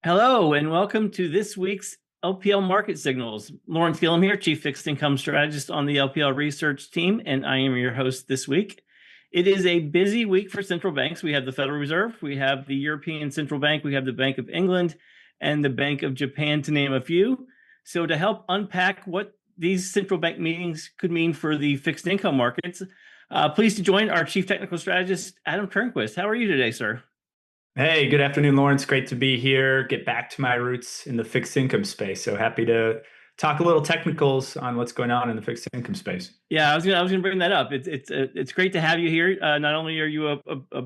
Hello, and welcome to this week's LPL Market Signals. Lawrence Gillum here, Chief Fixed Income Strategist on the LPL Research team, and I am your host this week. It is a busy week for central banks. We have the Federal Reserve, we have the European Central Bank, we have the Bank of England, and the Bank of Japan, to name a few. So to help unpack what these central bank meetings could mean for the fixed income markets, pleased to join our Chief Technical Strategist, Adam Turnquist. How are you today, sir? Hey, good afternoon, Lawrence. Great to be here. Get back to my roots in the fixed income space. So happy to talk a little technicals on what's going on in the fixed income space. Yeah, I was gonna bring that up. It's great to have you here. Not only are you a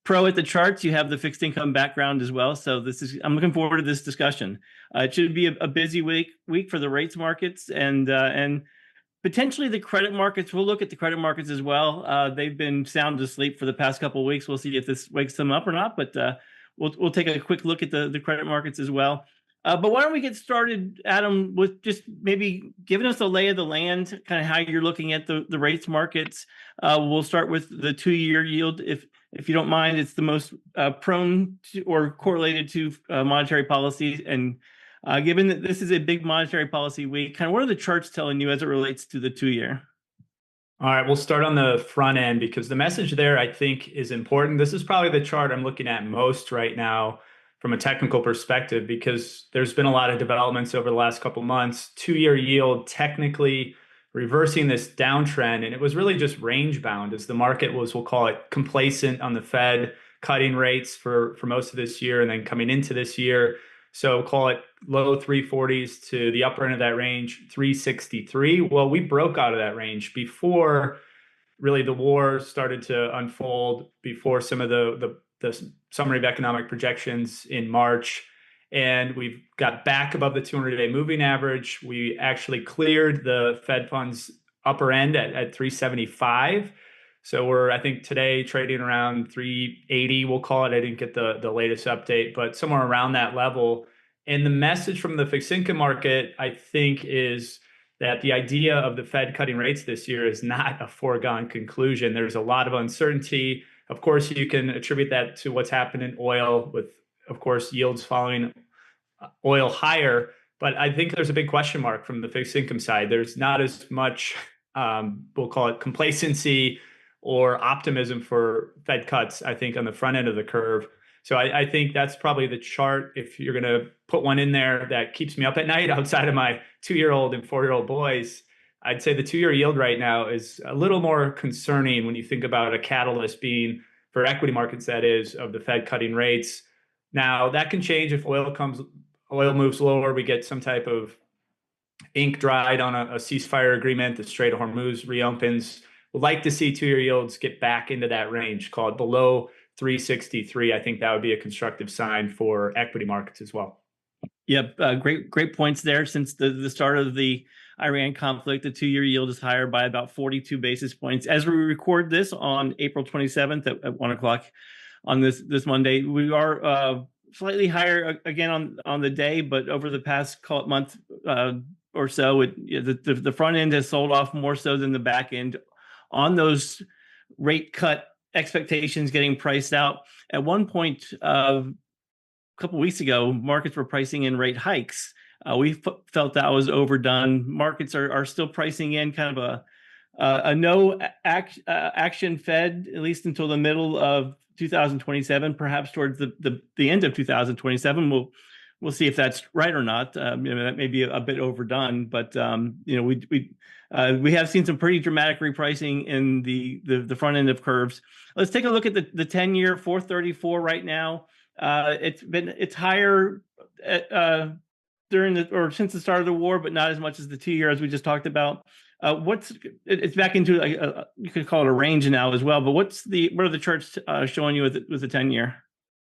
pro at the charts, you have the fixed income background as well. So I'm looking forward to this discussion. It should be a busy week for the rates markets and potentially the credit markets. We'll look at the credit markets as well. They've been sound asleep for the past couple of weeks. We'll see if this wakes them up or not. But we'll take a quick look at the credit markets as well. But why don't we get started, Adam, with just maybe giving us a lay of the land, kind of how you're looking at the rates markets. We'll start with the 2-year yield, if you don't mind. It's the most prone to, or correlated to monetary policy. And given that this is a big monetary policy week, kind of what are the charts telling you as it relates to the 2-year? All right, we'll start on the front end because the message there I think is important. This is probably the chart I'm looking at most right now from a technical perspective because there's been a lot of developments over the last couple months. 2-year yield technically reversing this downtrend, and it was really just range bound as the market was, we'll call it, complacent on the Fed cutting rates for most of this year and then coming into this year. So call it low 340s to the upper end of that range, 363. Well, we broke out of that range before really the war started to unfold, before some of the summary of economic projections in March. And we've got back above the 200-day moving average. We actually cleared the Fed funds upper end at 375. So we're, I think, today trading around 380, we'll call it. I didn't get the latest update, but somewhere around that level. And the message from the fixed income market, I think, is that the idea of the Fed cutting rates this year is not a foregone conclusion. There's a lot of uncertainty. Of course, you can attribute that to what's happened in oil with, of course, yields following oil higher. But I think there's a big question mark from the fixed income side. There's not as much, we'll call it, complacency or optimism for Fed cuts, I think, on the front end of the curve. So I think that's probably the chart, if you're going to put one in there, that keeps me up at night outside of my 2-year-old and 4-year-old boys. I'd say the 2-year yield right now is a little more concerning when you think about a catalyst being for equity markets, that is, of the Fed cutting rates. Now, that can change if oil moves lower, we get some type of ink dried on a ceasefire agreement, the Strait of Hormuz reopens. We'd like to see 2-year yields get back into that range, called below 363. I think that would be a constructive sign for equity markets as well. Yep, great points there. Since the start of the Iran conflict, the 2-year yield is higher by about 42 basis points. As we record this on April 27th at 1 o'clock on this Monday, we are slightly higher again on the day, but over the past, call it, month or so, the front end has sold off more so than the back end on those rate cut expectations getting priced out. At one point, a couple of weeks ago, markets were pricing in rate hikes. We felt that was overdone. Markets are still pricing in kind of a no action Fed, at least until the middle of 2027, perhaps towards the end of 2027. We'll see if that's right or not. That may be a bit overdone, but we have seen some pretty dramatic repricing in the front end of curves. Let's take a look at the 10-year 434 right now. It's higher since the start of the war, but not as much as the 2-year, as we just talked about. It's back into you could call it a range now as well. But what are the charts showing you with the 10-year?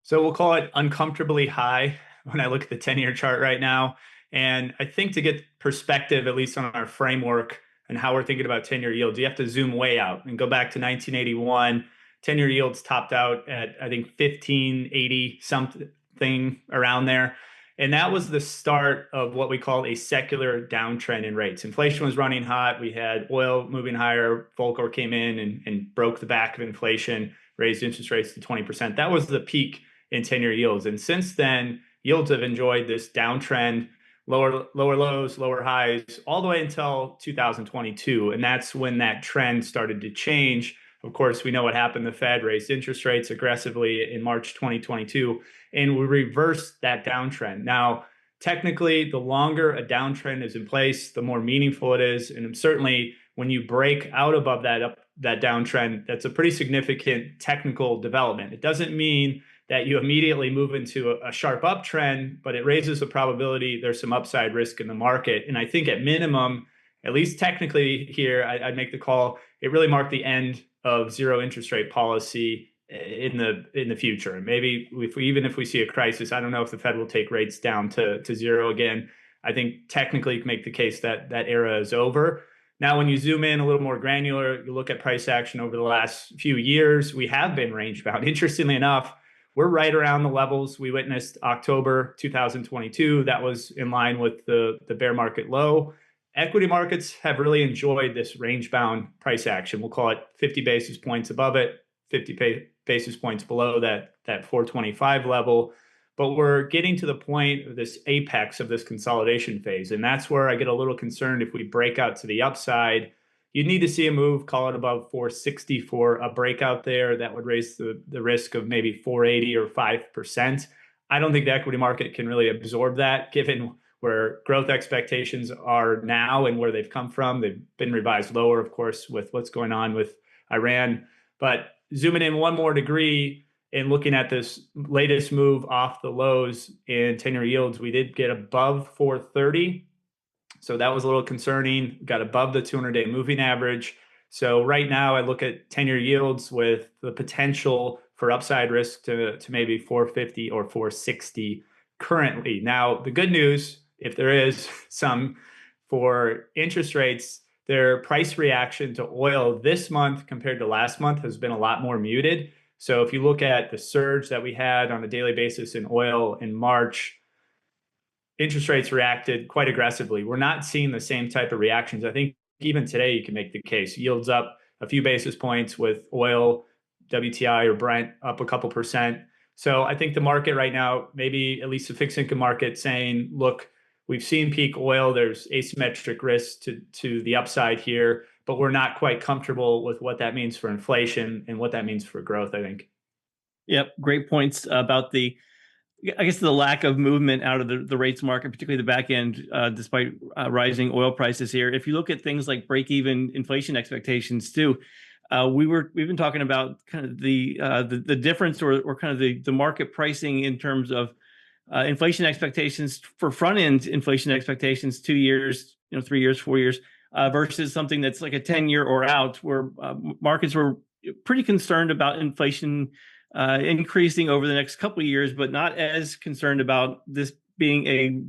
So we'll call it uncomfortably high when I look at the 10-year chart right now. And I think to get perspective, at least on our framework and how we're thinking about 10-year yields, you have to zoom way out and go back to 1981. 10-year yields topped out at, I think, 1580, something around there. And that was the start of what we call a secular downtrend in rates. Inflation was running hot. We had oil moving higher. Volcker came in and broke the back of inflation, raised interest rates to 20%. That was the peak in 10-year yields. And since then, yields have enjoyed this downtrend, lower lows, lower highs, all the way until 2022. And that's when that trend started to change. Of course, we know what happened. The Fed raised interest rates aggressively in March 2022, and we reversed that downtrend. Now, technically, the longer a downtrend is in place, the more meaningful it is. And certainly when you break out above that downtrend, that's a pretty significant technical development. It doesn't mean that you immediately move into a sharp uptrend, but it raises the probability there's some upside risk in the market. And I think at minimum, at least technically here, I'd make the call, it really marked the end of zero interest rate policy in the future. Maybe even if we see a crisis, I don't know if the Fed will take rates down to zero again. I think technically you can make the case that that era is over. Now, when you zoom in a little more granular, you look at price action over the last few years, we have been range bound. Interestingly enough, we're right around the levels we witnessed October 2022. That was in line with the bear market low. Equity markets have really enjoyed this range bound price action. We'll call it 50 basis points above it, 50 basis points below that 425 level. But we're getting to the point of this apex of this consolidation phase. And that's where I get a little concerned. If we break out to the upside, you'd need to see a move, call it above 460 for a breakout there. That would raise the risk of maybe 480 or 5%. I don't think the equity market can really absorb that, given where growth expectations are now and where they've come from. They've been revised lower, of course, with what's going on with Iran. But zooming in one more degree and looking at this latest move off the lows in 10-year yields, we did get above 430. So that was a little concerning. Got above the 200-day moving average. So right now I look at 10-year yields with the potential for upside risk to maybe 450 or 460 currently. Now, the good news, if there is some, for interest rates, their price reaction to oil this month compared to last month has been a lot more muted. So if you look at the surge that we had on a daily basis in oil in March, interest rates reacted quite aggressively. We're not seeing the same type of reactions. I think even today you can make the case. Yields up a few basis points with oil, WTI or Brent up a couple percent. So I think the market right now, maybe at least the fixed income market, saying, look, we've seen peak oil. There's asymmetric risk to the upside here, but we're not quite comfortable with what that means for inflation and what that means for growth, I think. Yep, great points about the lack of movement out of the rates market, particularly the back end, despite rising oil prices here. If you look at things like break-even inflation expectations too, we've been talking about kind of the difference or kind of the market pricing in terms of inflation expectations for front end inflation expectations, 2 years, 3 years, 4 years, versus something that's like a 10-year or out, where markets were pretty concerned about inflation increasing over the next couple of years, but not as concerned about this being a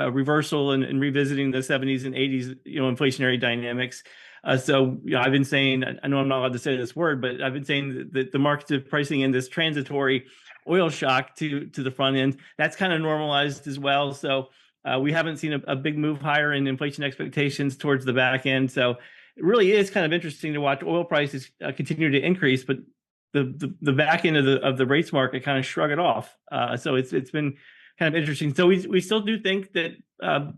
reversal and revisiting the 70s and 80s, inflationary dynamics. So I've been saying, I know I'm not allowed to say this word, but I've been saying that the markets are pricing in this transitory oil shock to the front end. That's kind of normalized as well. So we haven't seen a big move higher in inflation expectations towards the back end. So it really is kind of interesting to watch oil prices continue to increase, but the back end of the rates market kind of shrug it off. So it's been kind of interesting. So we still do think that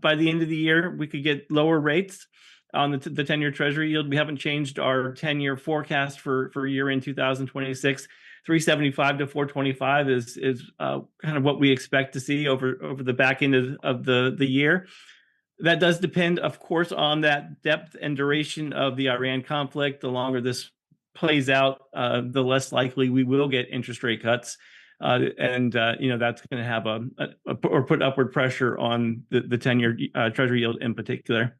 by the end of the year we could get lower rates on the 10-year Treasury yield. We haven't changed our 10-year forecast for year end 2026. 375 to 425 is kind of what we expect to see over the back end of the year. That does depend, of course, on that depth and duration of the Iran conflict. The longer this plays out, the less likely we will get interest rate cuts, and that's going to have or put upward pressure on the 10-year Treasury yield in particular.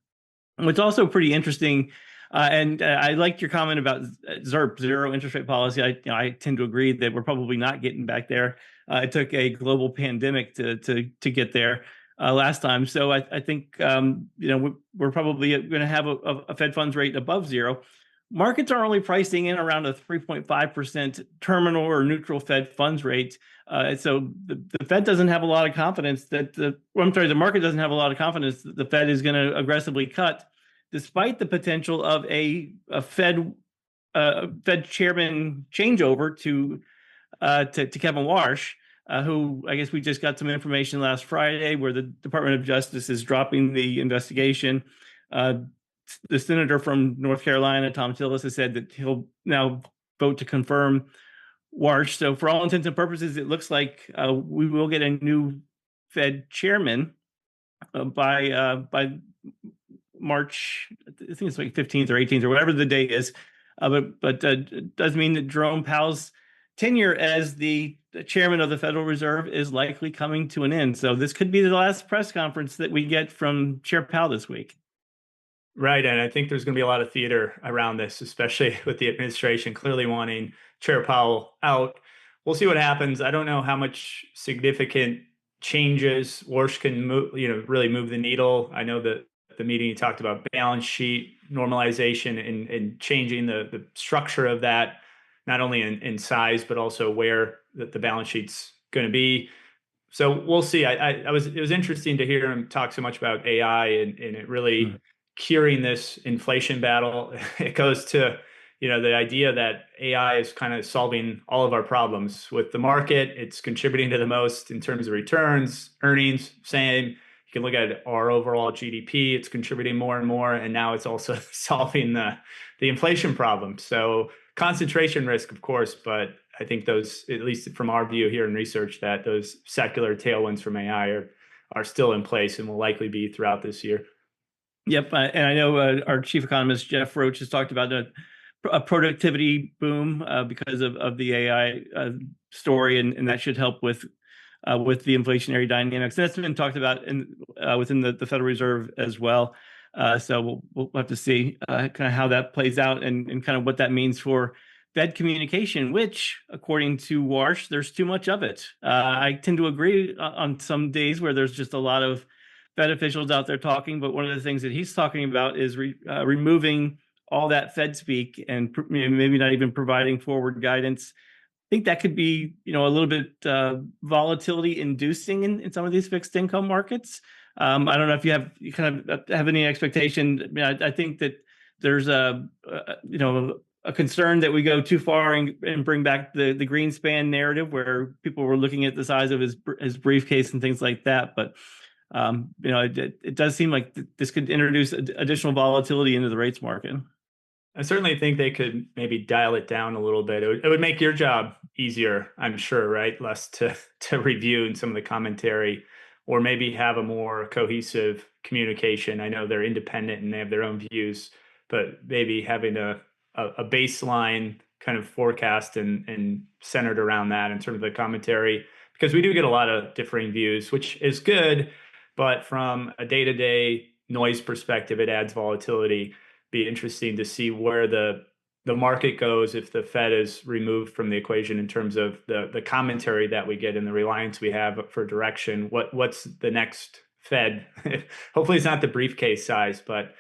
What's also pretty interesting, and I liked your comment about ZIRP, zero interest rate policy. I tend to agree that we're probably not getting back there. It took a global pandemic to get there last time. So I think we're probably going to have a Fed funds rate above zero. Markets are only pricing in around a 3.5% terminal or neutral Fed funds rate. So the Fed doesn't have a lot of confidence the market doesn't have a lot of confidence that the Fed is going to aggressively cut, despite the potential of a Fed chairman changeover to Kevin Warsh. who I guess we just got some information last Friday where the Department of Justice is dropping the investigation. The senator from North Carolina, Tom Tillis, has said that he'll now vote to confirm Warsh. So for all intents and purposes, it looks like we will get a new Fed chairman by March. I think it's like 15th or 18th or whatever the date is. But it does mean that Jerome Powell's tenure as the chairman of the Federal Reserve is likely coming to an end. So this could be the last press conference that we get from Chair Powell this week. Right. And I think there's going to be a lot of theater around this, especially with the administration clearly wanting Chair Powell out. We'll see what happens. I don't know how much significant changes Warsh can move, really move the needle. I know that the meeting you talked about balance sheet normalization and changing the structure of that, not only in size, but also where the balance sheet's going to be. So we'll see. It was interesting to hear him talk so much about AI and it really curing this inflation battle. It goes to, the idea that AI is kind of solving all of our problems with the market. It's contributing to the most in terms of returns, earnings, same. You can look at our overall GDP. It's contributing more and more. And now it's also solving the inflation problem. So concentration risk, of course, but I think those, at least from our view here in research, that those secular tailwinds from AI are still in place and will likely be throughout this year. Yep. And I know our chief economist, Jeff Roach, has talked about a productivity boom because of the AI story, and that should help with the inflationary dynamics. And that's been talked about within the Federal Reserve as well. So we'll have to see kind of how that plays out and kind of what that means for Fed communication, which, according to Warsh, there's too much of it. I tend to agree on some days where there's just a lot of Fed officials out there talking, but one of the things that he's talking about is removing all that Fed speak and maybe not even providing forward guidance. I think that could be, a little bit volatility inducing in some of these fixed income markets. I don't know if you kind of have any expectation. I mean, I think that there's a concern that we go too far and bring back the Greenspan narrative where people were looking at the size of his briefcase and things like that. But it does seem like this could introduce additional volatility into the rates market. I certainly think they could maybe dial it down a little bit. It would make your job easier, I'm sure, right? Less to review in some of the commentary, or maybe have a more cohesive communication. I know they're independent and they have their own views, but maybe having a baseline kind of forecast and centered around that in terms of the commentary, because we do get a lot of differing views, which is good. But from a day-to-day noise perspective, it adds volatility. Be interesting to see where the market goes if the Fed is removed from the equation in terms of the commentary that we get and the reliance we have for direction. What's the next Fed? Hopefully it's not the briefcase size, but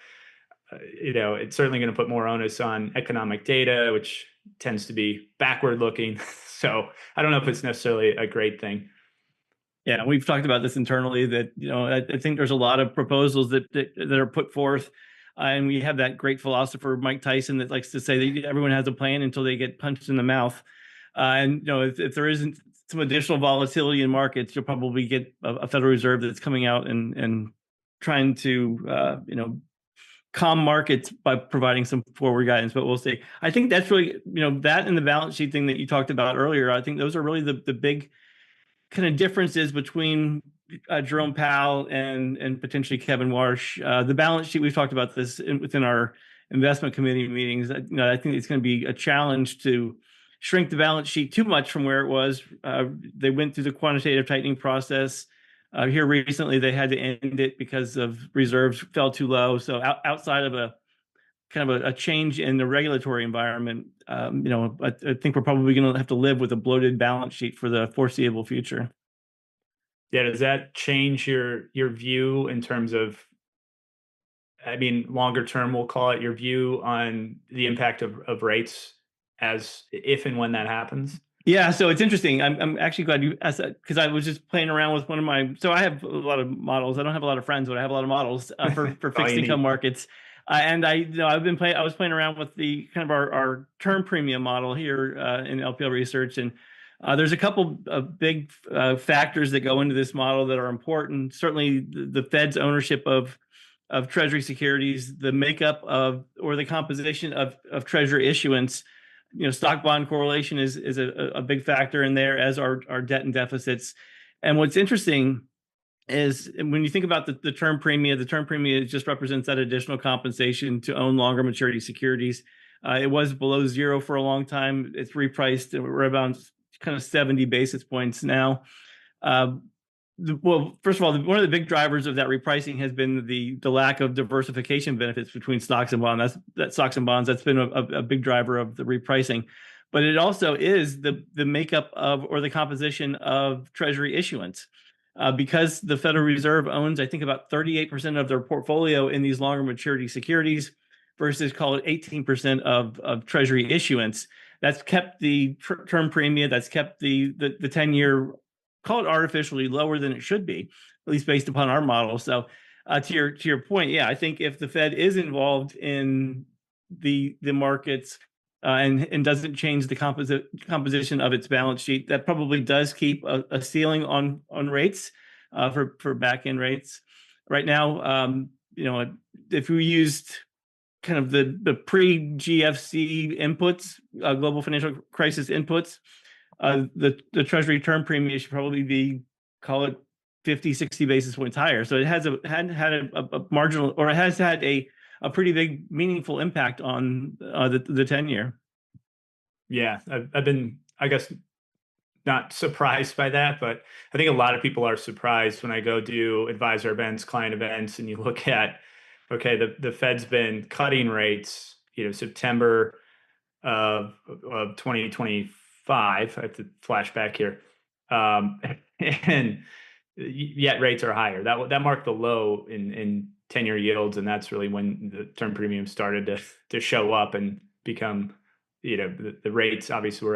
it's certainly going to put more onus on economic data, which tends to be backward looking. So I don't know if it's necessarily a great thing. Yeah, we've talked about this internally that, I think there's a lot of proposals that are put forth. And we have that great philosopher, Mike Tyson, that likes to say that everyone has a plan until they get punched in the mouth. And, if there isn't some additional volatility in markets, you'll probably get a Federal Reserve that's coming out and trying to, calm markets by providing some forward guidance, but we'll see. I think that's really, that and the balance sheet thing that you talked about earlier, I think those are really the big kind of differences between Jerome Powell and potentially Kevin Warsh. The balance sheet, we've talked about this within our investment committee meetings. I think it's going to be a challenge to shrink the balance sheet too much from where it was. They went through the quantitative tightening process. Here recently, they had to end it because of reserves fell too low. So outside of a kind of a change in the regulatory environment, I think we're probably going to have to live with a bloated balance sheet for the foreseeable future. Yeah, does that change your view in terms of, longer term, we'll call it, your view on the impact of rates as if and when that happens? Yeah, so it's interesting. I'm actually glad you asked that because I was just playing around with one of my. So I have a lot of models. I don't have a lot of friends, but I have a lot of models for fixed income markets. And I was playing around with the kind of our term premium model here in LPL Research, and There's a couple of big factors that go into this model that are important. Certainly, the Fed's ownership of Treasury securities, the makeup of or the composition of Treasury issuance. Stock bond correlation is a big factor in there, as are debt and deficits. And what's interesting is when you think about the term premium just represents that additional compensation to own longer maturity securities. It was below zero for a long time. It's repriced. We're about kind of 70 basis points now. Well, first of all, one of the big drivers of that repricing has been the lack of diversification benefits between stocks and bonds. Stocks and bonds. That's been a big driver of the repricing. But it also is the makeup of or the composition of Treasury issuance. Because the Federal Reserve owns, I think, about 38% of their portfolio in these longer maturity securities versus, call it, 18% of Treasury issuance. That's kept the term premium, that's kept the 10-year, call it, artificially lower than it should be, at least based upon our model. So to your point, yeah, I think if the Fed is involved in the markets and doesn't change the composition of its balance sheet, that probably does keep a ceiling on rates for back end rates. Right now, if we used kind of the pre-GFC inputs, global financial crisis inputs, the Treasury term premium should probably be, call it, 50, 60 basis points higher. So it has had a marginal, or it has had a pretty big, meaningful impact on the 10-year. Yeah, I've been, I guess, not surprised by that, but I think a lot of people are surprised when I go do advisor events, client events, and you look at, okay, the Fed's been cutting rates, September of 2025. I have to flash back here, and yet rates are higher. That marked the low in 10-year yields, and that's really when the term premium started to show up and become, the rates obviously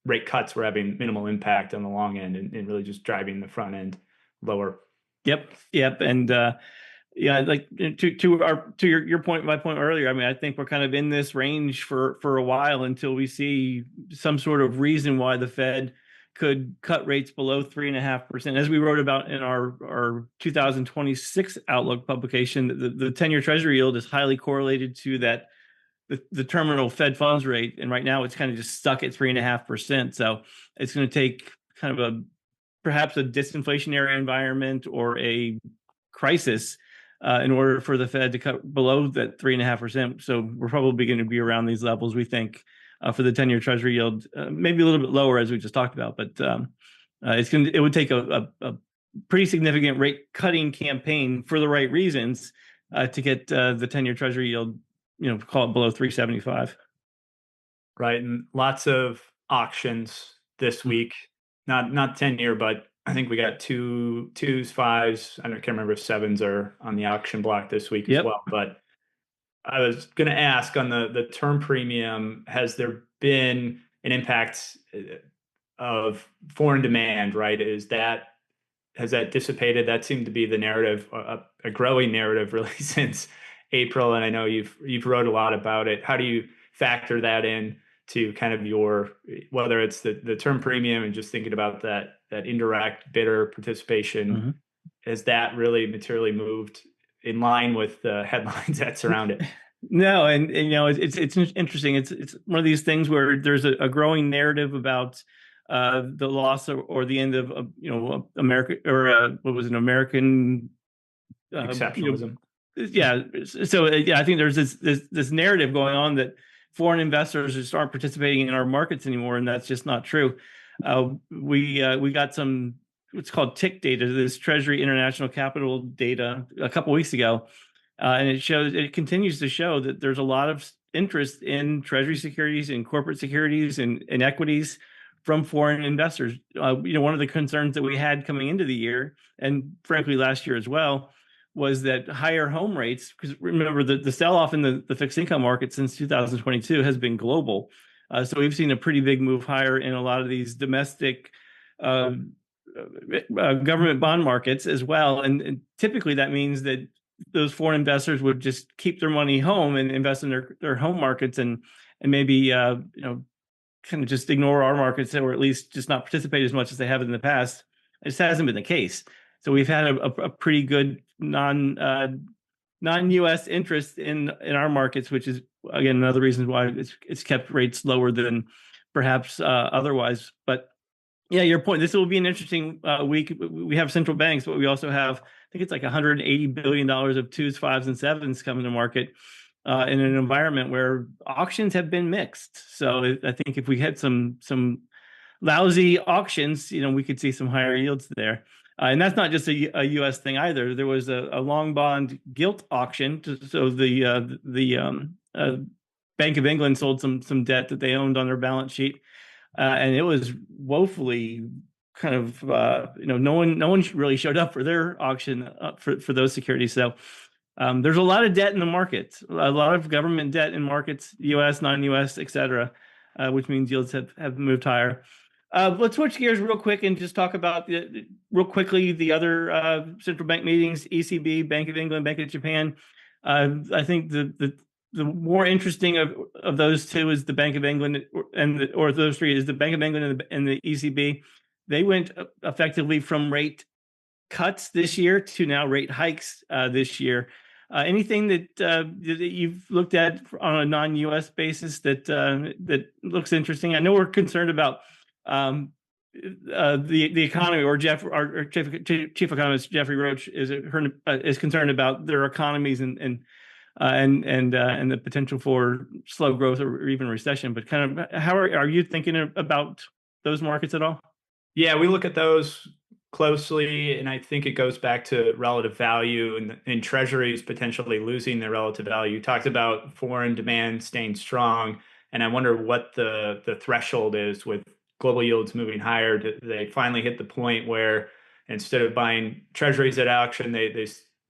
rate cuts were having minimal impact on the long end and really just driving the front end lower. Yep. And yeah, like to your point, my point earlier, I mean, I think we're kind of in this range for a while until we see some sort of reason why the Fed could cut rates below 3.5%. As we wrote about in our 2026 Outlook publication, the 10-year Treasury yield is highly correlated to that the terminal Fed funds rate, and right now it's kind of just stuck at 3.5%. So it's going to take kind of perhaps a disinflationary environment or a crisis in order for the Fed to cut below that 3.5%. So we're probably going to be around these levels, we think, for the 10-year Treasury yield, maybe a little bit lower, as we just talked about. But it would take a pretty significant rate cutting campaign for the right reasons to get the 10-year Treasury yield, call it, below 3.75. Right, and lots of auctions this week. Not 10-year, but I think we got twos, 5s. I can't remember if 7s are on the auction block this week as well. But I was going to ask on the term premium, has there been an impact of foreign demand, right? Has that dissipated? That seemed to be the narrative, a growing narrative really since April. And I know you've wrote a lot about it. How do you factor that in to kind of whether it's the term premium and just thinking about that indirect bidder participation, mm-hmm. Has that really materially moved in line with the headlines that surround it? No, and it's interesting. It's one of these things where there's a growing narrative about the loss or the end of America, or what was an American exceptionalism. Yeah. So I think there's this narrative going on that foreign investors just aren't participating in our markets anymore, and that's just not true. We got some what's called TIC data, this Treasury International Capital data, a couple of weeks ago, and it continues to show that there's a lot of interest in Treasury securities and corporate securities and equities from foreign investors. One of the concerns that we had coming into the year, and frankly last year as well, was that higher home rates, because remember the sell-off in the fixed income market since 2022 has been global. So we've seen a pretty big move higher in a lot of these domestic government bond markets as well. And typically that means that those foreign investors would just keep their money home and invest in their home markets and maybe kind of just ignore our markets, or at least just not participate as much as they have in the past. It just hasn't been the case. So we've had a pretty good non-U.S. interest in our markets, which is again another reason why it's kept rates lower than perhaps otherwise. But yeah, your point. This will be an interesting week. We have central banks, but we also have, I think it's like $180 billion of twos, fives, and sevens coming to market in an environment where auctions have been mixed. So I think if we had some lousy auctions, we could see some higher yields there. And that's not just a U.S. thing either. There was a long bond gilt auction. So the Bank of England sold some debt that they owned on their balance sheet, and it was woefully kind of no one really showed up for their auction for those securities. So there's a lot of debt in the markets, a lot of government debt in markets, U.S., non-U.S., et cetera, which means yields have moved higher. Let's switch gears real quick and just talk about real quickly the other central bank meetings: ECB, Bank of England, Bank of Japan. I think the more interesting of those two is the Bank of England, or those three is the Bank of England and the ECB. They went effectively from rate cuts this year to now rate hikes this year. Anything that you've looked at on a non-U.S. basis that looks interesting? I know we're concerned about the economy, or our chief economist Jeffrey Roach is concerned about their economies and the potential for slow growth or even recession. But kind of how are you thinking about those markets at all? Yeah, we look at those closely, and I think it goes back to relative value and treasuries potentially losing their relative value. You talked about foreign demand staying strong, and I wonder what the threshold is with global yields moving higher. Do they finally hit the point where instead of buying treasuries at auction, they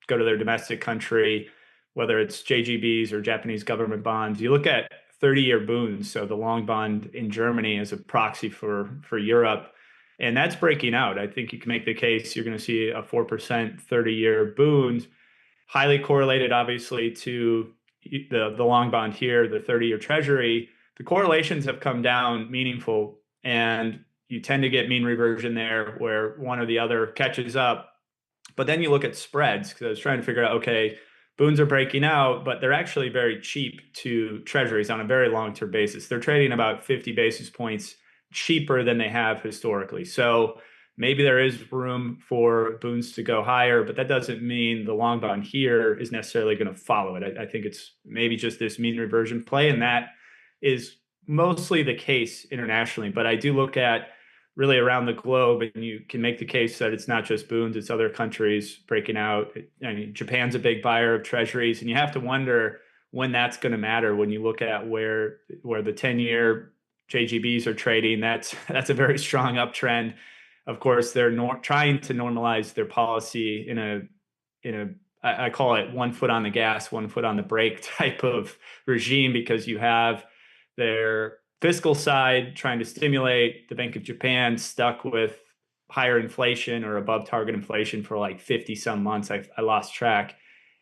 go to their domestic country, whether it's JGBs or Japanese government bonds? You look at 30-year boons, so the long bond in Germany as a proxy for Europe, and that's breaking out. I think you can make the case you're going to see a 4% 30-year boons, highly correlated, obviously, to the long bond here, the 30-year treasury. The correlations have come down meaningful, and you tend to get mean reversion there where one or the other catches up. But then you look at spreads, because I was trying to figure out, okay, boons are breaking out, but they're actually very cheap to treasuries on a very long-term basis. They're trading about 50 basis points cheaper than they have historically. So maybe there is room for boons to go higher, but that doesn't mean the long bond here is necessarily going to follow it. I think it's maybe just this mean reversion play, and that is mostly the case internationally. But I do look at really around the globe, and you can make the case that it's not just boons, it's other countries breaking out. I mean, Japan's a big buyer of treasuries, and you have to wonder when that's going to matter. When you look at where the 10-year JGBs are trading, that's a very strong uptrend. Of course, they're trying to normalize their policy in a I call it one foot on the gas, one foot on the brake type of regime, because you have their fiscal side trying to stimulate, the Bank of Japan stuck with higher inflation or above target inflation for like 50 some months. I lost track.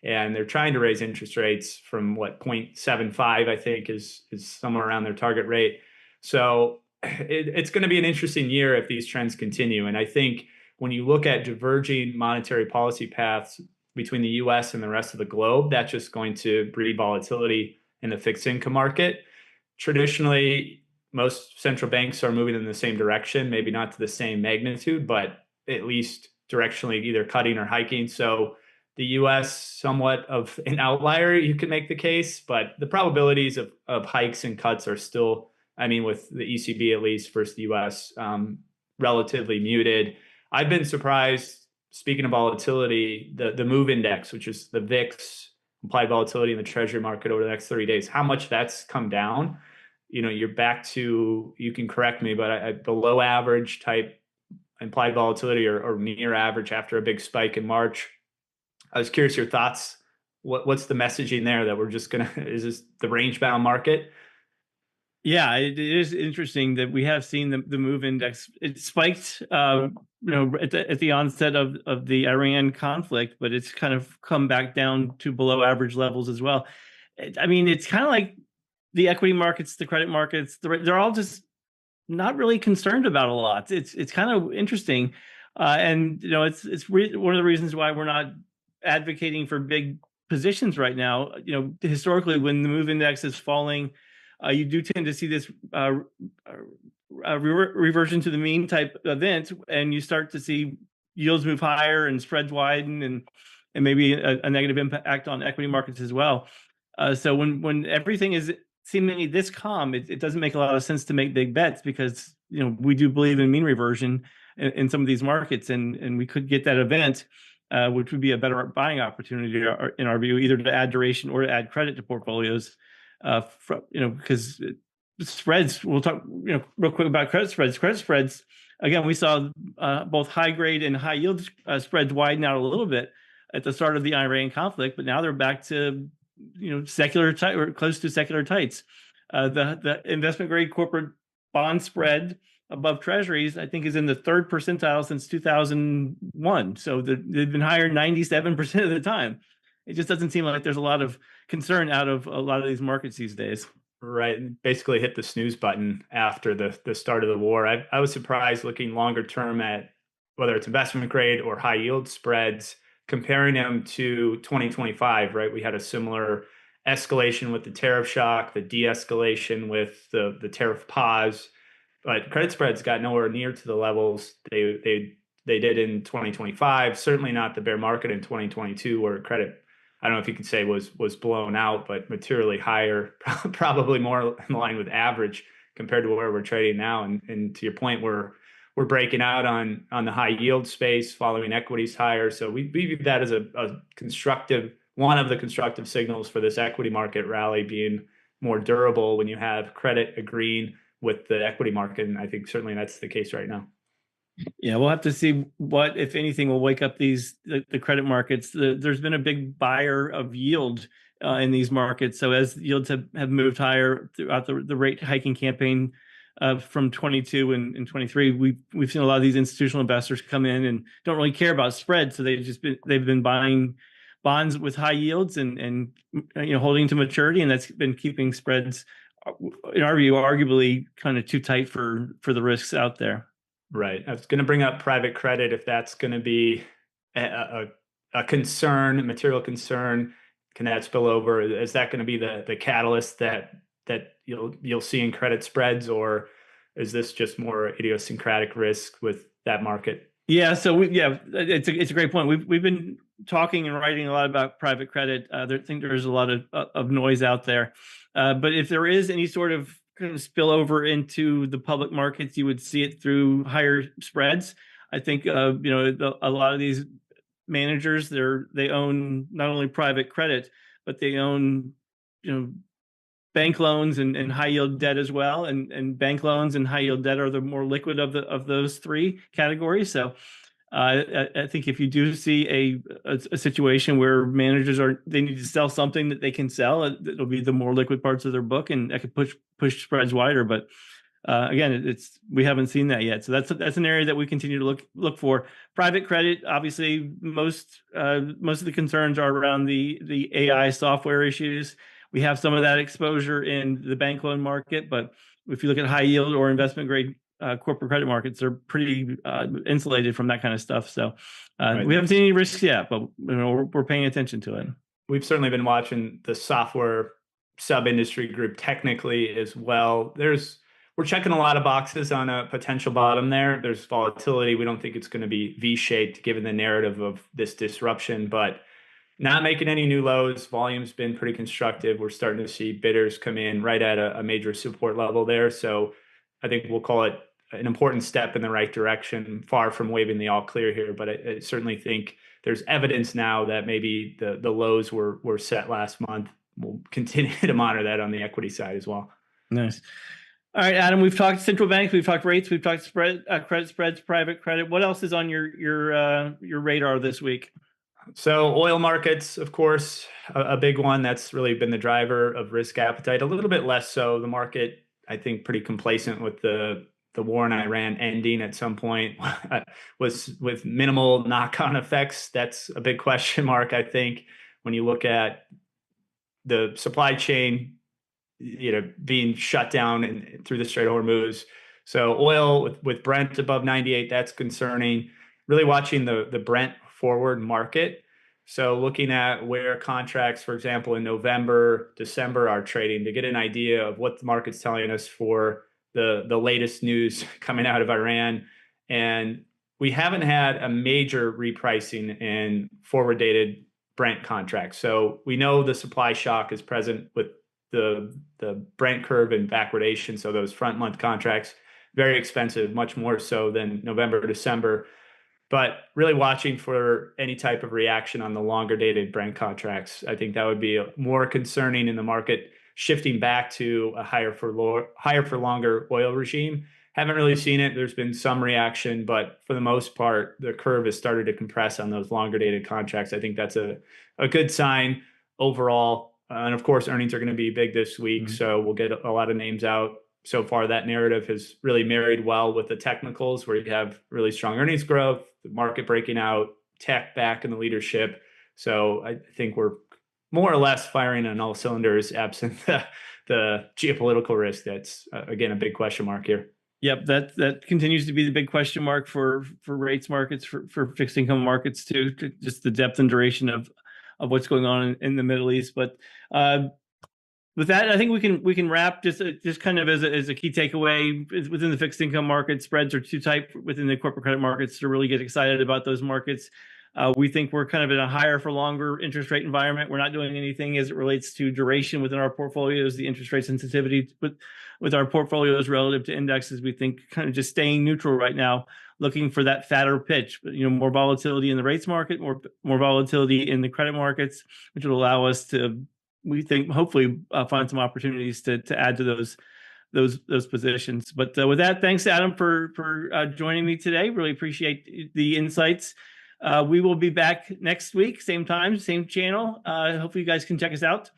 And they're trying to raise interest rates from 0.75, I think is somewhere around their target rate. So it's going to be an interesting year if these trends continue. And I think when you look at diverging monetary policy paths between the US and the rest of the globe, that's just going to breed volatility in the fixed income market. Traditionally, most central banks are moving in the same direction, maybe not to the same magnitude, but at least directionally either cutting or hiking. So the US, somewhat of an outlier, you could make the case, but the probabilities of hikes and cuts are still, I mean, with the ECB at least versus the US, relatively muted. I've been surprised, speaking of volatility, the MOVE index, which is the VIX, implied volatility in the treasury market over the next 30 days, how much that's come down. You're back to, you can correct me, but below average type implied volatility or near average after a big spike in March. I was curious your thoughts. What's the messaging there that we're just going to, is this the range bound market? Yeah, it is interesting that we have seen the MOVE index. It spiked, at the onset of the Iran conflict, but it's kind of come back down to below average levels as well. I mean, it's kind of like the equity markets, the credit markets. They're all just not really concerned about a lot. It's kind of interesting, and one of the reasons why we're not advocating for big positions right now. Historically, when the move index is falling, you do tend to see this reversion to the mean type event, and you start to see yields move higher and spreads widen, and maybe a negative impact on equity markets as well. So when everything is seemingly this calm, it doesn't make a lot of sense to make big bets, because we do believe in mean reversion in some of these markets, and we could get that event, which would be a better buying opportunity in our view, either to add duration or to add credit to portfolios. Because spreads, we'll talk real quick about credit spreads. Credit spreads, again, we saw both high grade and high yield spreads widen out a little bit at the start of the Iran conflict, but now they're back to secular tight, or close to secular tights. The investment grade corporate bond spread above treasuries, I think, is in the third percentile since 2001. So they've been higher 97% of the time. It just doesn't seem like there's a lot of concern out of a lot of these markets these days. Right. Basically hit the snooze button after the start of the war. I was surprised looking longer term at whether it's investment grade or high yield spreads, comparing them to 2025, right? We had a similar escalation with the tariff shock, the de-escalation with the tariff pause, but credit spreads got nowhere near to the levels they did in 2025. Certainly not the bear market in 2022, where credit, I don't know if you could say was blown out, but materially higher, probably more in line with average compared to where we're trading now. And to your point, we're breaking out on the high yield space, following equities higher. So we view that as a constructive, one of the constructive signals for this equity market rally being more durable when you have credit agreeing with the equity market. And I think certainly that's the case right now. Yeah, we'll have to see what, if anything, will wake up the credit markets. There's been a big buyer of yield in these markets. So as yields have moved higher throughout the rate hiking campaign from 22 and 23, we've seen a lot of these institutional investors come in and don't really care about spread. So they've been buying bonds with high yields and holding to maturity, and that's been keeping spreads, in our view, arguably kind of too tight for the risks out there. Right. I was going to bring up private credit, if that's going to be a concern, material concern. Can that spill over? Is that going to be the catalyst that you'll see in credit spreads, or is this just more idiosyncratic risk with that market? Yeah, so it's a great point. We've been talking and writing a lot about private credit. I think there's a lot of noise out there, but if there is any sort of kind of spillover into the public markets, you would see it through higher spreads. I think a lot of these managers, they own not only private credit, but they own bank loans and high yield debt as well. And bank loans and high yield debt are the more liquid of those three categories. So I think if you do see a situation where managers they need to sell something that they can sell, it'll be the more liquid parts of their book, and that could push spreads wider. But again, we haven't seen that yet. So that's an area that we continue to look for. Private credit, obviously, most of the concerns are around the AI software issues. We have some of that exposure in the bank loan market, but if you look at high yield or investment grade corporate credit markets, they're pretty insulated from that kind of stuff. So right. We haven't seen any risks yet, but we're paying attention to it. We've certainly been watching the software sub-industry group technically as well. We're checking a lot of boxes on a potential bottom there. There's volatility. We don't think it's going to be V-shaped given the narrative of this disruption, but not making any new lows. Volume's been pretty constructive. We're starting to see bidders come in right at a major support level there. So I think we'll call it an important step in the right direction, far from waving the all clear here. But I certainly think there's evidence now that maybe the lows were set last month. We'll continue to monitor that on the equity side as well. Nice. All right, Adam, we've talked central banks, we've talked rates, we've talked credit spreads, private credit. What else is on your radar this week? So oil markets, of course, a big one. That's really been the driver of risk appetite. A little bit less so. The market, I think, pretty complacent with the war in Iran ending at some point, was with minimal knock-on effects. That's a big question mark, I think, when you look at the supply chain being shut down through the Strait of Hormuz. So oil with Brent above 98, that's concerning. Really watching the Brent forward market. So looking at where contracts, for example, in November, December are trading to get an idea of what the market's telling us for the latest news coming out of Iran. And we haven't had a major repricing in forward dated Brent contracts. So we know the supply shock is present with the Brent curve and backwardation. So those front month contracts, very expensive, much more so than November, December. But really watching for any type of reaction on the longer dated Brent contracts. I think that would be more concerning in the market shifting back to a higher for longer oil regime. Haven't really seen it. There's been some reaction, but for the most part, the curve has started to compress on those longer dated contracts. I think that's a good sign overall. And of course, earnings are going to be big this week, so we'll get a lot of names out. So far, that narrative has really married well with the technicals, where you have really strong earnings growth, the market breaking out, tech back in the leadership. So I think we're more or less firing on all cylinders, absent the geopolitical risk. That's again a big question mark here. Yep, that continues to be the big question mark for rates markets, for fixed income markets too. Just the depth and duration of what's going on in the Middle East. But with that, I think we can wrap just kind of as a key takeaway within the fixed income market. Spreads are too tight within the corporate credit markets to really get excited about those markets. We think we're kind of in a higher for longer interest rate environment. We're not doing anything as it relates to duration within our portfolios, the interest rate sensitivity with our portfolios relative to indexes. We think kind of just staying neutral right now, looking for that fatter pitch, more volatility in the rates market, more volatility in the credit markets, which will allow us to, we think, hopefully find some opportunities to add to those positions. But with that, thanks, Adam, for joining me today. Really appreciate the insights. We will be back next week, same time, same channel. Hopefully you guys can check us out.